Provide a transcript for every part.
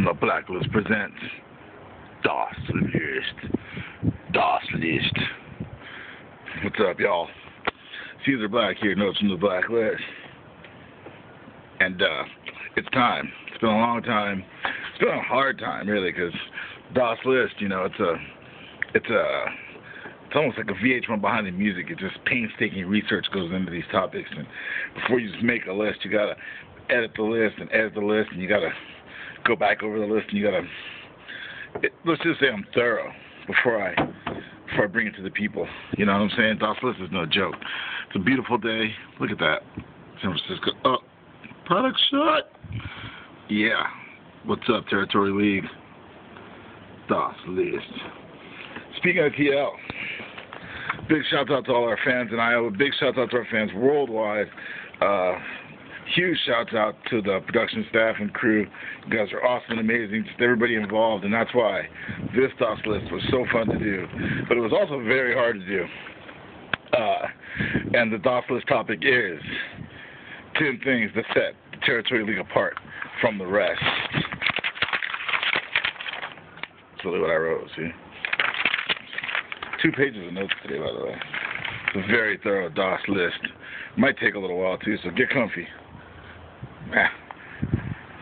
The Blacklist presents Das List. Das List. What's up, y'all? Caesar Black here, notes from the Blacklist. And it's time. It's been a long time. It's been a hard time, really, because Das List, you know, it's almost like a VH1 behind the music. It's just painstaking research goes into these topics, and before you just make a list, you gotta edit the list, and you gotta go back over the list, and you gotta. Let's just say I'm thorough before I bring it to the people. You know what I'm saying? Das List is no joke. It's a beautiful day. Look at that, San Francisco. Oh, product shot. Yeah. What's up, Territory League? Das List. Speaking of TL, big shout out to all our fans in Iowa. Big shout out to our fans worldwide. Huge shout out to the production staff and crew. You guys are awesome and amazing. Just everybody involved, and that's why this Das List was so fun to do. But it was also very hard to do. And the Das List topic is 10 things that set the Territory League apart from the rest. That's really what I wrote, see? 2 pages of notes today, by the way. It's a very thorough Das List. Might take a little while, too, so get comfy.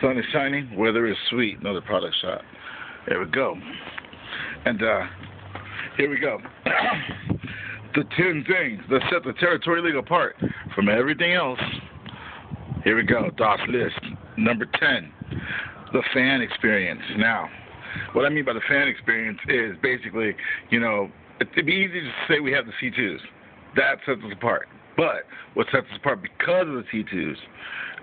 Sun is shining, weather is sweet. Another product shot. There we go. And here we go. The 10 things that set the Territory League apart from everything else. Here we go. Das List. Number 10, the fan experience. Now, what I mean by the fan experience is basically, you know, it'd be easy to say we have the C2s. That sets us apart. But what sets us apart because of the C2s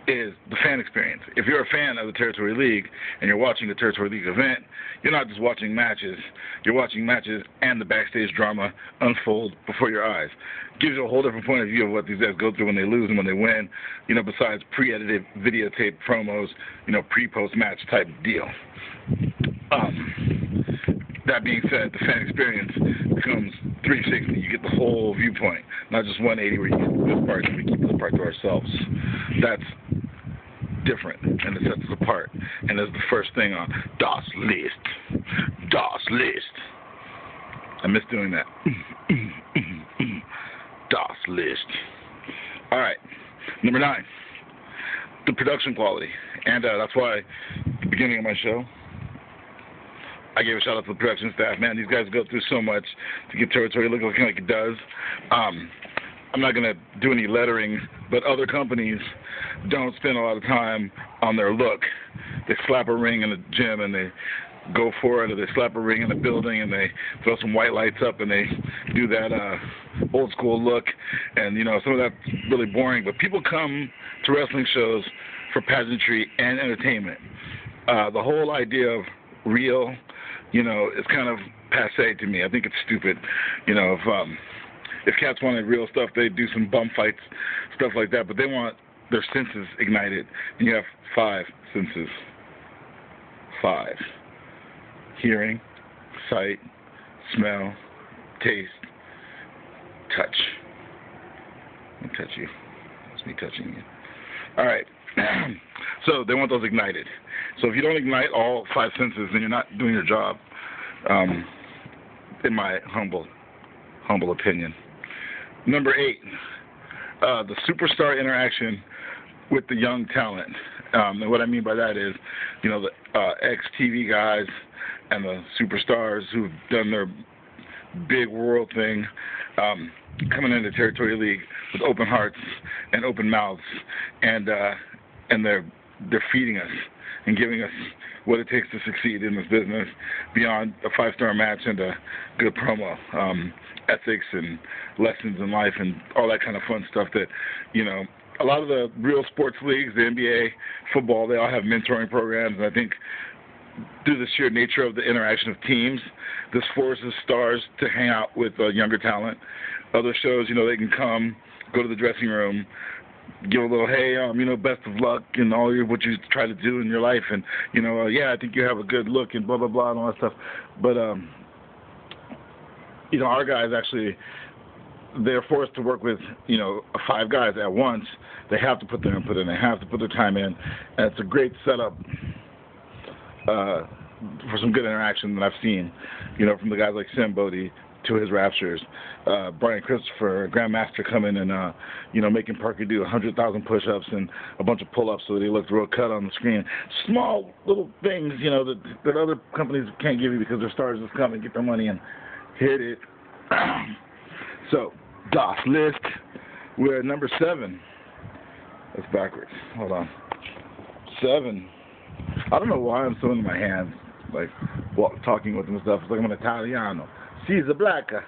is the fan experience. If you're a fan of the Territory League and you're watching a Territory League event, you're not just watching matches. You're watching matches and the backstage drama unfold before your eyes. Gives you a whole different point of view of what these guys go through when they lose and when they win, you know, besides pre-edited videotape promos, you know, pre-post match type deal. That being said, the fan experience becomes 360. You get the whole viewpoint, not just 180 where you get this part and we keep this part to ourselves. That's different, and it sets us apart. And that's the first thing on Das List. Das List. I miss doing that. Das List. All right, number 9, the production quality. And that's why at the beginning of my show, I gave a shout out to the production staff. Man, these guys go through so much to get Territory looking like it does. I'm not going to do any lettering, but other companies don't spend a lot of time on their look. They slap a ring in the gym and they go for it, or they slap a ring in the building and they throw some white lights up and they do that old school look. And, you know, some of that's really boring. But people come to wrestling shows for pageantry and entertainment. The whole idea of real, you know, it's kind of passé to me. I think it's stupid. You know, if cats wanted real stuff, they'd do some bum fights, stuff like that. But they want their senses ignited. And you have 5 senses. 5. Hearing, sight, smell, taste, touch. Let me touch you. That's me touching you. All right. So they want those ignited. So if you don't ignite all 5 senses, then you're not doing your job, in my humble opinion. Number 8, the superstar interaction with the young talent. And what I mean by that is, you know, the ex-TV guys and the superstars who've done their big world thing, coming into Territory League with open hearts and open mouths, and they're feeding us and giving us what it takes to succeed in this business beyond a 5-star match and a good promo, ethics and lessons in life and all that kind of fun stuff that, you know, a lot of the real sports leagues, the NBA, football, they all have mentoring programs, and I think due to the sheer nature of the interaction of teams, this forces stars to hang out with younger talent. Other shows, you know, they can come, go to the dressing room, give a little, hey, you know, best of luck and all what you try to do in your life, and, you know, yeah, I think you have a good look and blah, blah, blah, and all that stuff. But, you know, our guys actually, they're forced to work with, you know, 5 guys at once. They have to put their input in. They have to put their time in. And it's a great setup for some good interaction that I've seen, from the guys like Sam Bodie to his Raptures, Brian Christopher, Grandmaster coming and, making Parker do 100,000 push-ups and a bunch of pull-ups so that he looked real cut on the screen. Small little things, that other companies can't give you because their stars just come and get their money and hit it. So, DOS list, we're at number 7. That's backwards. Hold on. 7. I don't know why I'm so into my hands, like talking with them and stuff. It's like I'm an Italiano. Caesar Blacka.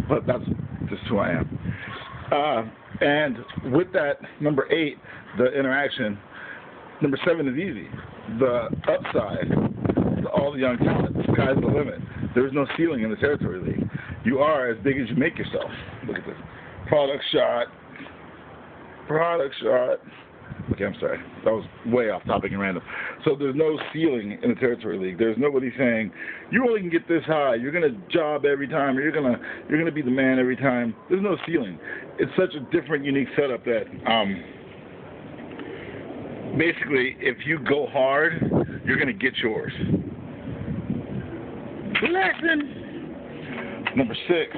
But that's just who I am. And with that, number 8, the interaction. Number 7 is easy. The upside, all the young talent, the sky's the limit. There's no ceiling in the Territory League. You are as big as you make yourself. Look at this. Product shot. Okay, I'm sorry. That was way off topic and random. So there's no ceiling in the Territory League. There's nobody saying you only can get this high. You're gonna job every time. Or you're gonna be the man every time. There's no ceiling. It's such a different, unique setup that basically, if you go hard, you're gonna get yours. Relaxing. Number 6.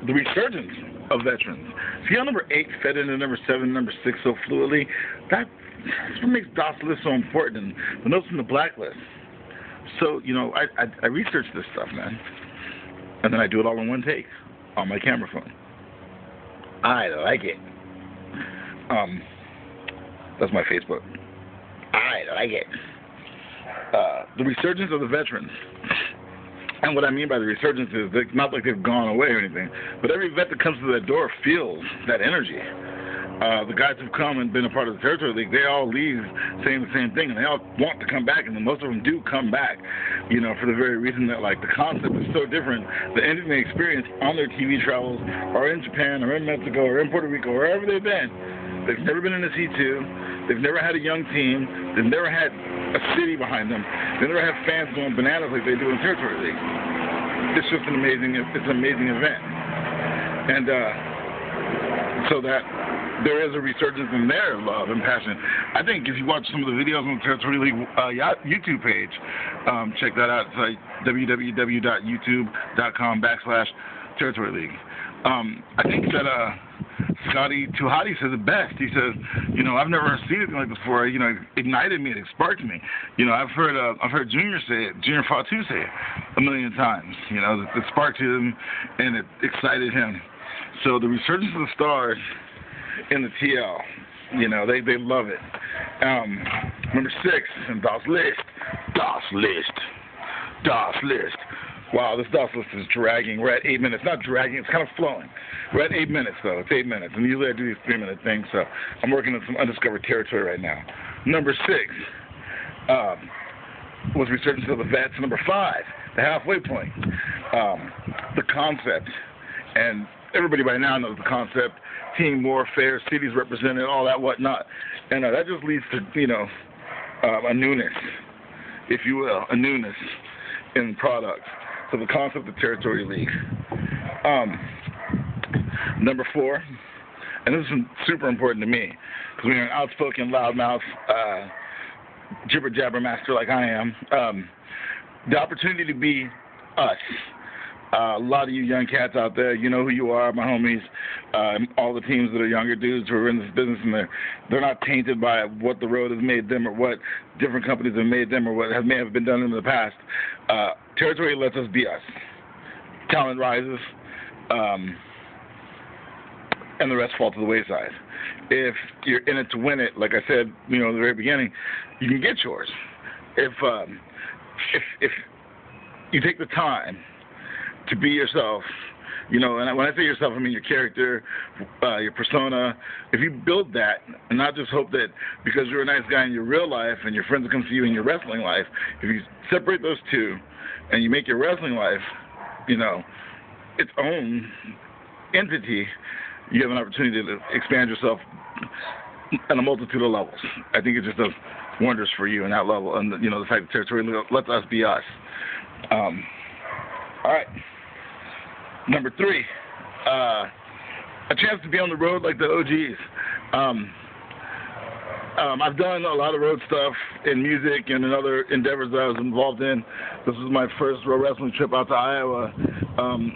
The resurgence of veterans. See how number 8 fed into number 7 and number 6 so fluidly? That's what makes DOS list so important, and the notes in the blacklist. So, I research this stuff, man. And then I do it all in one take on my camera phone. I like it. That's my Facebook. I like it. The resurgence of the veterans. And what I mean by the resurgence is not like they've gone away or anything, but every vet that comes to that door feels that energy. The guys who've come and been a part of the Territory League, they all leave saying the same thing, and they all want to come back, and most of them do come back, for the very reason that, the concept is so different. The anything they experience on their TV travels, or in Japan, or in Mexico, or in Puerto Rico, or wherever they've been, they've never been in a C2, they've never had a young team, they've never had a city behind them, they never have fans going bananas like they do in the Territory League. It's just an amazing event. And so that there is a resurgence in their love and passion. I think if you watch some of the videos on the Territory League YouTube page, check that out. It's like www.youtube.com/Territory League. I think that Scotty Tuhati says it best. He says, I've never seen anything like this before. It ignited me, it sparked me. I've heard Junior say it, Junior Fatu say it a million times. It sparked him and it excited him. So the resurgence of the stars in the TL, they love it. Number 6, and DOS list. Wow, this DOS list is dragging. We're at 8 minutes. Not dragging, it's kind of flowing. We're at 8 minutes, though. It's 8 minutes. And usually I do these 3-minute things, so I'm working on some undiscovered territory right now. Number 6 was resurgence of the vets. Number 5, the halfway point. The concept. And everybody by now knows the concept. Team warfare, cities represented, all that whatnot. And that just leads to, a newness, if you will, a newness in product. So the concept of Territory League. Number 4, and this is super important to me, because when you're an outspoken, loudmouth, jibber-jabber master like I am, the opportunity to be us. A lot of you young cats out there, you know who you are, my homies. All the teams that are younger dudes who are in this business, and they're not tainted by what the road has made them or what different companies have made them or what may have been done in the past. Territory lets us be us. Talent rises, and the rest fall to the wayside. If you're in it to win it, like I said, at the very beginning, you can get yours. If you take the time to be yourself, and when I say yourself, I mean your character, your persona. If you build that and not just hope that because you're a nice guy in your real life and your friends come see you in your wrestling life, if you separate those two and you make your wrestling life, its own entity, you have an opportunity to expand yourself on a multitude of levels. I think it just does wonders for you in that level. And, the fact that Territory lets us be us. All right. Number 3, a chance to be on the road like the OGs. I've done a lot of road stuff in music and in other endeavors that I was involved in. This was my first road wrestling trip out to Iowa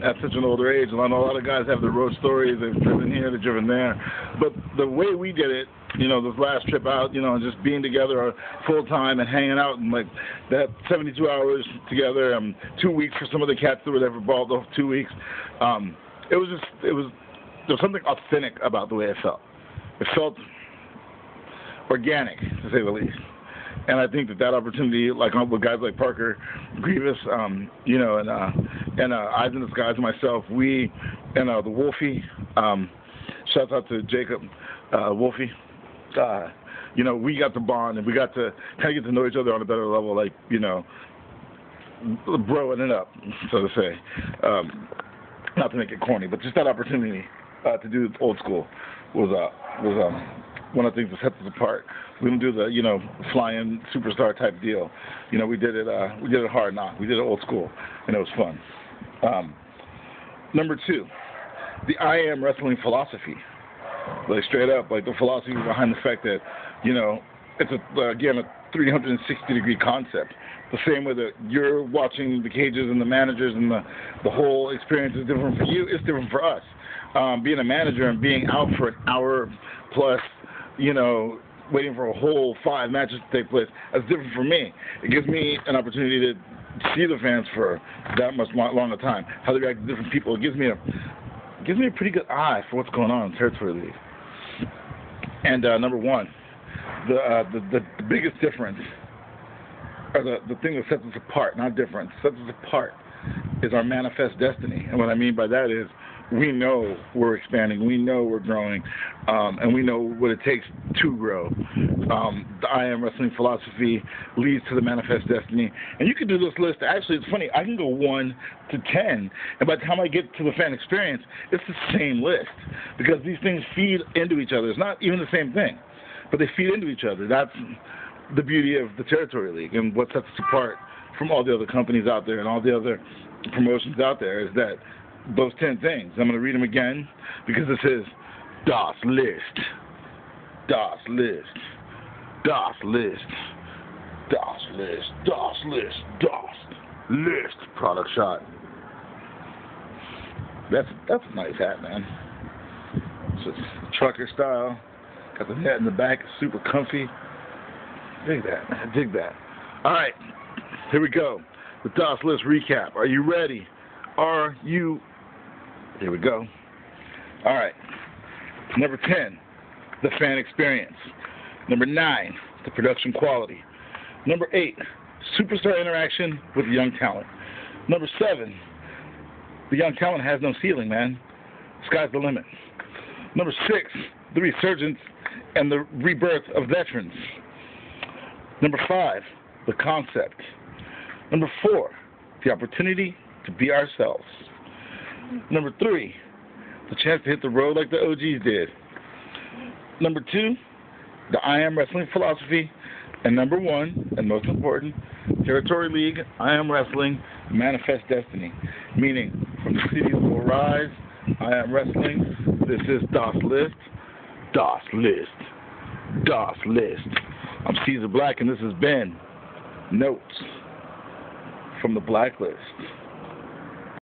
at such an older age. And I know a lot of guys have their road stories. They've driven here, they've driven there. But the way we did it, you know, this last trip out, you know, just being together full time and hanging out and like that 72 hours together, 2 weeks for some of the cats that were there for about 2 weeks. There was something authentic about the way it felt. It felt organic, to say the least. And I think that opportunity, like with guys like Parker Grievous, you know, and Eyes in the Skies and myself, we, and the Wolfie, shouts out to Jacob Wolfie, you know, we got to bond and we got to kind of get to know each other on a better level, like, you know, broing it up, so to say. Not to make it corny, but just that opportunity to do old school was one of the things that sets us apart. We didn't do the, you know, flying superstar type deal. You know, we did it hard knock. We did it old school, and it was fun. Number 2, the I Am Wrestling philosophy. Like straight up, like the philosophy behind the fact that, you know, it's again a 360-degree concept. The same way that you're watching the cages and the managers and the whole experience is different for you, it's different for us. Being a manager and being out for an hour plus, you know, waiting for a whole 5 matches to take place, that's different for me. It gives me an opportunity to see the fans for that much longer time, how they react to different people. It gives me a pretty good eye for what's going on in Territory League. And number 1, the biggest difference, or the thing that sets us apart, not difference, sets us apart, is our manifest destiny. And what I mean by that is we know we're expanding, we know we're growing, and we know what it takes to grow. The I Am Wrestling philosophy leads to the manifest destiny. And you can do this list. Actually, it's funny. I can go 1 to 10, and by the time I get to the fan experience, it's the same list because these things feed into each other. It's not even the same thing, but they feed into each other. That's the beauty of the Territory League and what sets us apart from all the other companies out there and all the other promotions out there is that those 10 things. I'm going to read them again because this is Das List. Das List. Das List. Das List. Das List. Das List. Product shot. That's a nice hat, man. It's just trucker style. Got the net in the back. Super comfy. Dig that, man. Dig that. All right. Here we go. The Das List recap. Are you ready? Are you? Here we go. All right. Number 10, the fan experience. Number 9, the production quality. Number 8, superstar interaction with young talent. Number 7, the young talent has no ceiling, man. Sky's the limit. Number 6, the resurgence and the rebirth of veterans. Number 5, the concept. Number 4, the opportunity to be ourselves. Number 3, the chance to hit the road like the OGs did. Number 2, the I Am Wrestling philosophy. And number 1, and most important, Territory League, I Am Wrestling, Manifest Destiny. Meaning, from the cities will rise, I Am Wrestling. This is Das List. Das List. Das List. I'm Caesar Black, and this has been Notes from the Blacklist.